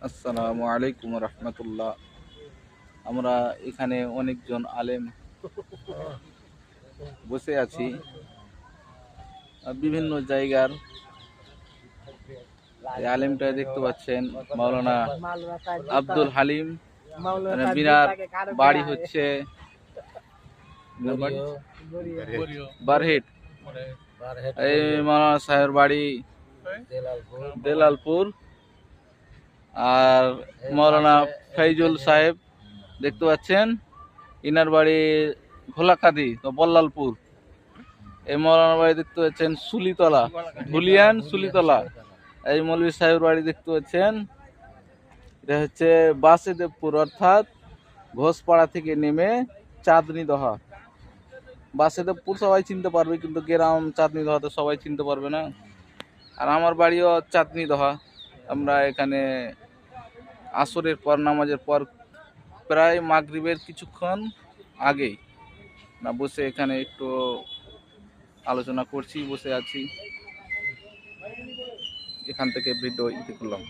আসসালামু আলাইকুম রহমতুল্লাহ। আমরা এখানে অনেকজন আলেম বসে আছি। বিভিন্ন জায়গার এই আলেমটা দেখতে পাচ্ছেন, মাওলানা আব্দুল হালিম। বিনার বাড়ি হচ্ছে বারহেট। এই মাওলানা সাহেবের বাড়ি দেলালপুর। আর মাওলানা ফৈজুল সাহেব দেখতে পাচ্ছেন, ইনার বাড়ি ঘোলাকাদি তো বল্লালপুর। এই মৌলানা বাড়ি দেখতে পাচ্ছেন সুলিতলা, ধুলিয়ান সুলিতলা। এই মৌলভী সাহেবের বাড়ি দেখতে পাচ্ছেন, এটা হচ্ছে বাসুদেবপুর, অর্থাৎ ঘোষপাড়া থেকে নেমে চাঁদনি দহা। বাসুদেবপুর সবাই চিনতে পারবে, কিন্তু গ্রাম চাঁদনি দহাতে সবাই চিনতে পারবে না। আর আমার বাড়িও চাঁদনি দহা। আমরা এখানে আসরের পর, নামাজের পর, প্রায় মাগরিবের কিছুক্ষণ আগেই না বসে এখানে একটু আলোচনা করছি, বসে আছি। এখান থেকে ভিডিও করলাম।